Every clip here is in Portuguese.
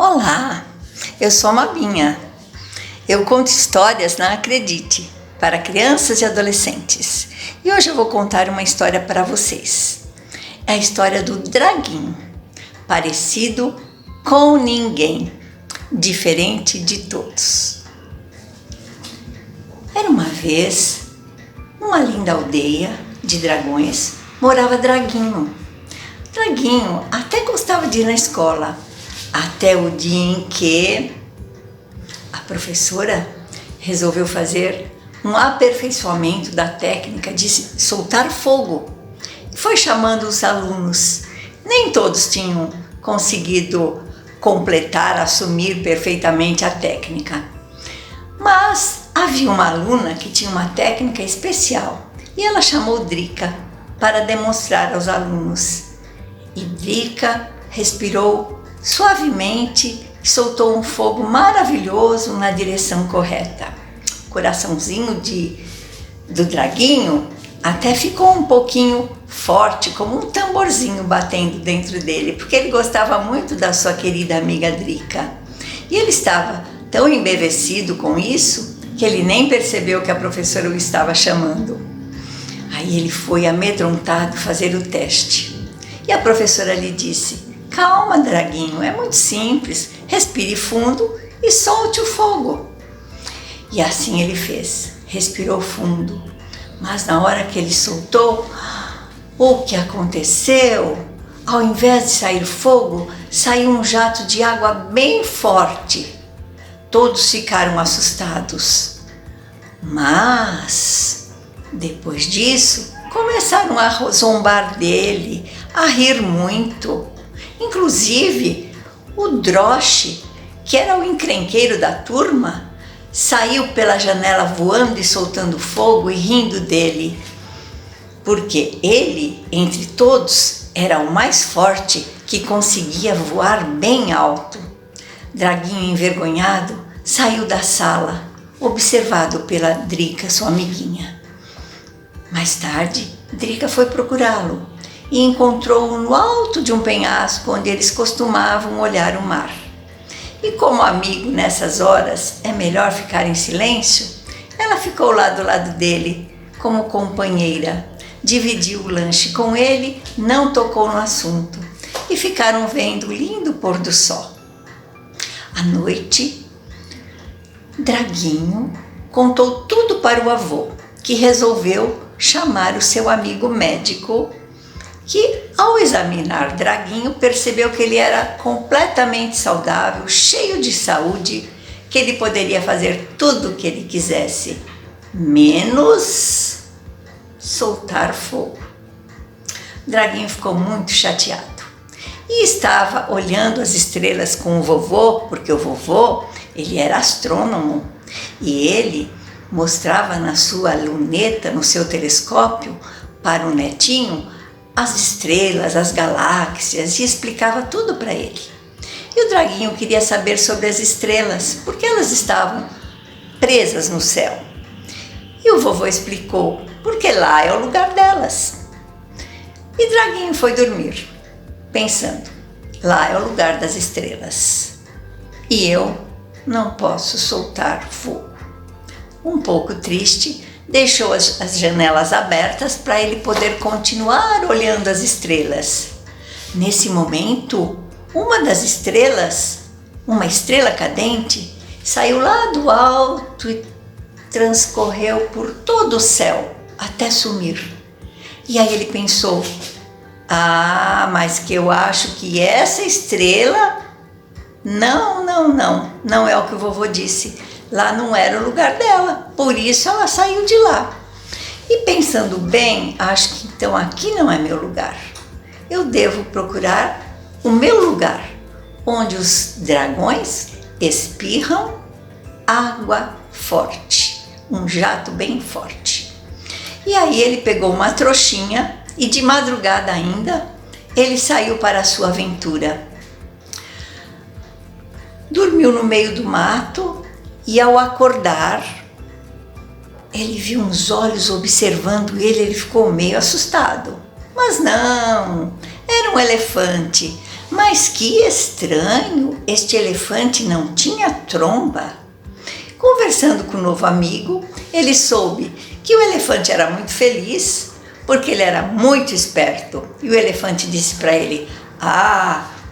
Olá, eu sou a Mabinha. Eu conto histórias na Acredite para crianças e adolescentes. E hoje eu vou contar uma história para vocês. É a história do Draguinho, parecido com ninguém, diferente de todos. Era uma vez, numa linda aldeia de dragões, morava Draguinho. Draguinho até gostava de ir na escola, até o dia em que a professora resolveu fazer um aperfeiçoamento da técnica de soltar fogo. Foi chamando os alunos. Nem todos tinham conseguido completar, assumir perfeitamente a técnica. Mas havia uma aluna que tinha uma técnica especial e ela chamou Drica para demonstrar aos alunos. E Drica respirou suavemente e soltou um fogo maravilhoso na direção correta. O coraçãozinho do Draguinho até ficou um pouquinho forte, como um tamborzinho batendo dentro dele, porque ele gostava muito da sua querida amiga Drica. E ele estava tão embevecido com isso que ele nem percebeu que a professora o estava chamando. Aí ele foi amedrontado fazer o teste. E a professora lhe disse: "Calma, Draguinho, é muito simples. Respire fundo e solte o fogo." E assim ele fez. Respirou fundo. Mas na hora que ele soltou, o que aconteceu? Ao invés de sair fogo, saiu um jato de água bem forte. Todos ficaram assustados. Mas, depois disso, começaram a zombar dele, a rir muito. Inclusive, o Droche, que era o encrenqueiro da turma, saiu pela janela voando e soltando fogo e rindo dele, porque ele, entre todos, era o mais forte que conseguia voar bem alto. Draguinho, envergonhado, saiu da sala, observado pela Drica, sua amiguinha. Mais tarde, Drica foi procurá-lo e encontrou-o no alto de um penhasco onde eles costumavam olhar o mar. E como amigo nessas horas é melhor ficar em silêncio, ela ficou lá do lado dele como companheira, dividiu o lanche com ele, não tocou no assunto e ficaram vendo o lindo pôr do sol. À noite, Draguinho contou tudo para o avô, que resolveu chamar o seu amigo médico, que ao examinar Draguinho percebeu que ele era completamente saudável, cheio de saúde, que ele poderia fazer tudo o que ele quisesse, menos soltar fogo. Draguinho ficou muito chateado e estava olhando as estrelas com o vovô, porque o vovô, ele era astrônomo e ele mostrava na sua luneta, no seu telescópio, para o netinho, as estrelas, as galáxias, e explicava tudo para ele. E o Draguinho queria saber sobre as estrelas, porque elas estavam presas no céu. E o vovô explicou, porque lá é o lugar delas. E Draguinho foi dormir, pensando, lá é o lugar das estrelas. E eu não posso soltar fogo. Um pouco triste, deixou as janelas abertas para ele poder continuar olhando as estrelas. Nesse momento, uma das estrelas, uma estrela cadente, saiu lá do alto e transcorreu por todo o céu até sumir. E aí ele pensou: mas que eu acho que essa estrela... Não é o que o vovô disse. Lá não era o lugar dela, por isso ela saiu de lá. E pensando bem, acho que então aqui não é meu lugar. Eu devo procurar o meu lugar, onde os dragões espirram água forte, um jato bem forte. E aí ele pegou uma trouxinha e de madrugada ainda, ele saiu para a sua aventura. Dormiu no meio do mato e ao acordar, ele viu uns olhos observando ele ficou meio assustado. Mas não, era um elefante, Mas que estranho, este elefante não tinha tromba. Conversando com o novo amigo, ele soube que o elefante era muito feliz porque ele era muito esperto. E o elefante disse para ele: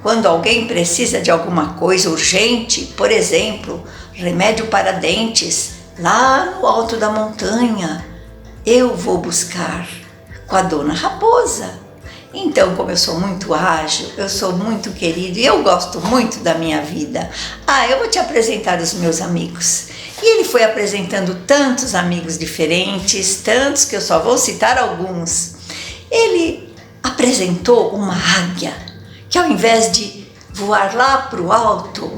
quando alguém precisa de alguma coisa urgente, por exemplo, remédio para dentes, lá no alto da montanha, eu vou buscar com a dona Raposa. Então, como eu sou muito ágil, eu sou muito querido e eu gosto muito da minha vida, eu vou te apresentar os meus amigos. E ele foi apresentando tantos amigos diferentes, tantos que eu só vou citar alguns. Ele apresentou uma águia, que ao invés de voar lá para o alto,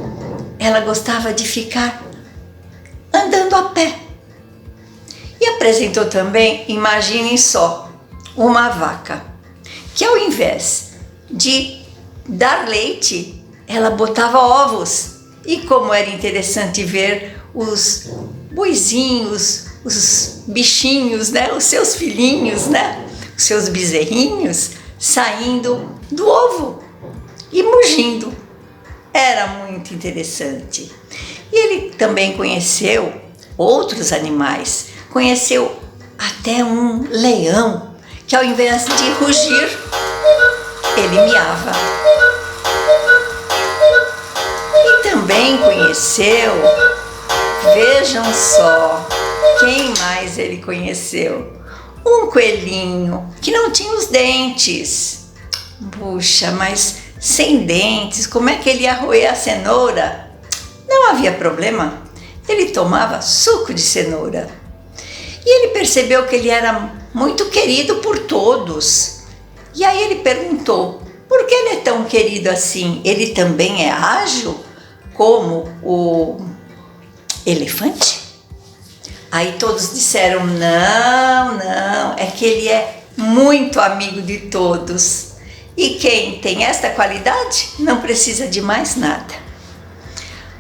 ela gostava de ficar andando a pé. E apresentou também, imaginem só, uma vaca, que ao invés de dar leite, ela botava ovos. E como era interessante ver os boizinhos, os bichinhos, né? Os seus filhinhos, né? Os seus bezerrinhos saindo do ovo e mugindo. Era muito interessante. E ele também conheceu outros animais. Conheceu até um leão, que ao invés de rugir, ele miava. E também conheceu, vejam só, quem mais ele conheceu? Um coelhinho que não tinha os dentes. Puxa, mas sem dentes, como é que ele ia roer a cenoura? Não havia problema, ele tomava suco de cenoura. E ele percebeu que ele era muito querido por todos. E aí ele perguntou: por que ele é tão querido assim? Ele também é ágil como o elefante? Aí todos disseram: não, é que ele é muito amigo de todos. E quem tem esta qualidade não precisa de mais nada.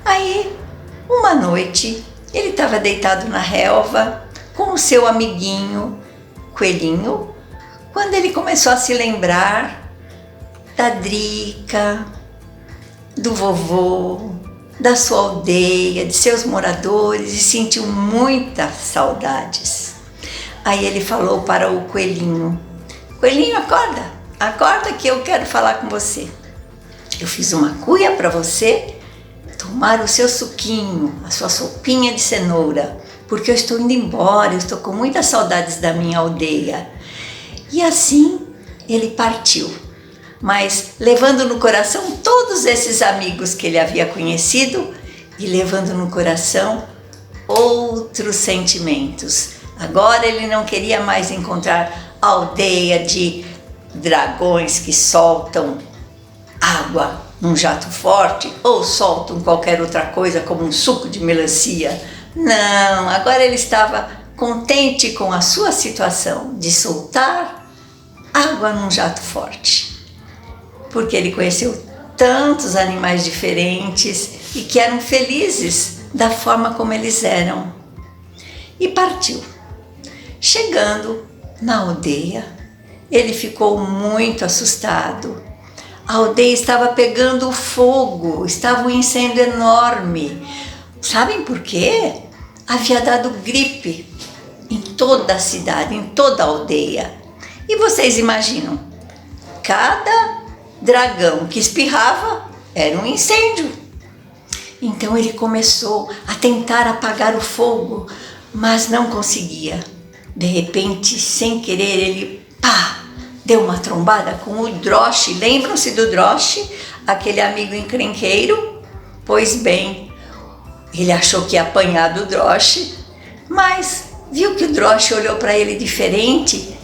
Aí, uma noite, ele estava deitado na relva com o seu amiguinho, coelhinho, quando ele começou a se lembrar da Drica, do vovô, da sua aldeia, de seus moradores, e sentiu muitas saudades. Aí ele falou para o coelhinho: coelhinho, acorda que eu quero falar com você. Eu fiz uma cuia para você tomar o seu suquinho, a sua sopinha de cenoura, porque eu estou indo embora, eu estou com muitas saudades da minha aldeia. E assim ele partiu, mas levando no coração todos esses amigos que ele havia conhecido e levando no coração outros sentimentos. Agora ele não queria mais encontrar a aldeia de dragões que soltam água num jato forte ou soltam qualquer outra coisa como um suco de melancia. Não, agora ele estava contente com a sua situação de soltar água num jato forte, porque ele conheceu tantos animais diferentes e que eram felizes da forma como eles eram. E partiu. Chegando na aldeia, ele ficou muito assustado. A aldeia estava pegando fogo, estava um incêndio enorme. Sabem por quê? Havia dado gripe em toda a cidade, em toda a aldeia. E vocês imaginam, cada dragão que espirrava era um incêndio. Então ele começou a tentar apagar o fogo, mas não conseguia. De repente, sem querer, ele deu uma trombada com o Droche. Lembram-se do Droche, aquele amigo encrenqueiro? Pois bem, ele achou que ia apanhar do Droche, mas viu que o Droche olhou para ele diferente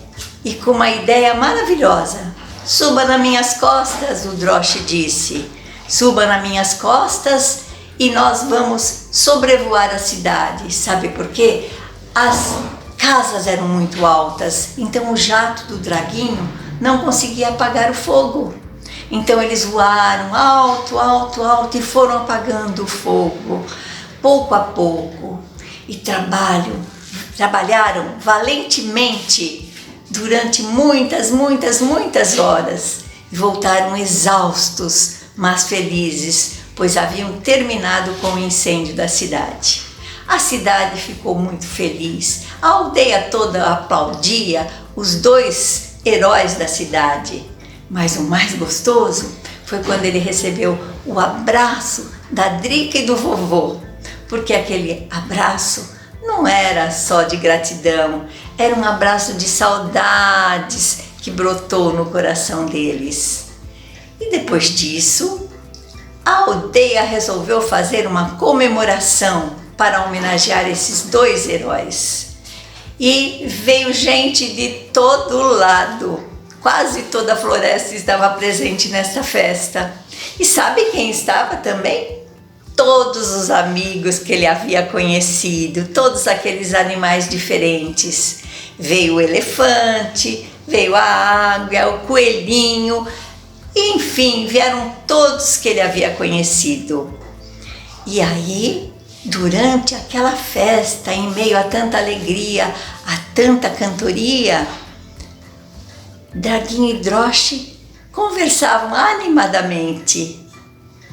e com uma ideia maravilhosa. Suba nas minhas costas, o Droche disse. Suba nas minhas costas e nós vamos sobrevoar a cidade. Sabe por quê? As casas eram muito altas, então o jato do draguinho não conseguia apagar o fogo. Então eles voaram alto, alto, alto e foram apagando o fogo, pouco a pouco. E trabalharam valentemente durante muitas horas. e voltaram exaustos, mas felizes, pois haviam terminado com o incêndio da cidade. A cidade ficou muito feliz, a aldeia toda aplaudia os dois heróis da cidade. Mas o mais gostoso foi quando ele recebeu o abraço da Drica e do vovô, porque aquele abraço não era só de gratidão, era um abraço de saudades que brotou no coração deles. E depois disso, a aldeia resolveu fazer uma comemoração para homenagear esses dois heróis. E veio gente de todo lado, quase toda a floresta estava presente nesta festa. E sabe quem estava também? Todos os amigos que ele havia conhecido, todos aqueles animais diferentes. Veio o elefante, veio a águia, o coelhinho, enfim, vieram todos que ele havia conhecido. E aí, durante aquela festa, em meio a tanta alegria, a tanta cantoria, Draguinho e Droche conversavam animadamente,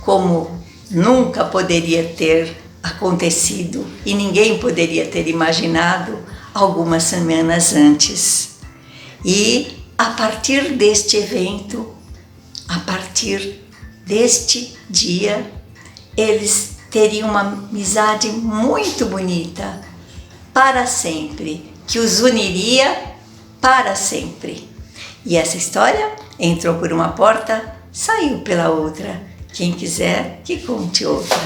como nunca poderia ter acontecido e ninguém poderia ter imaginado algumas semanas antes. E a partir deste evento, a partir deste dia, eles teriam uma amizade muito bonita para sempre, que os uniria para sempre. E essa história entrou por uma porta, saiu pela outra. Quem quiser que conte outra.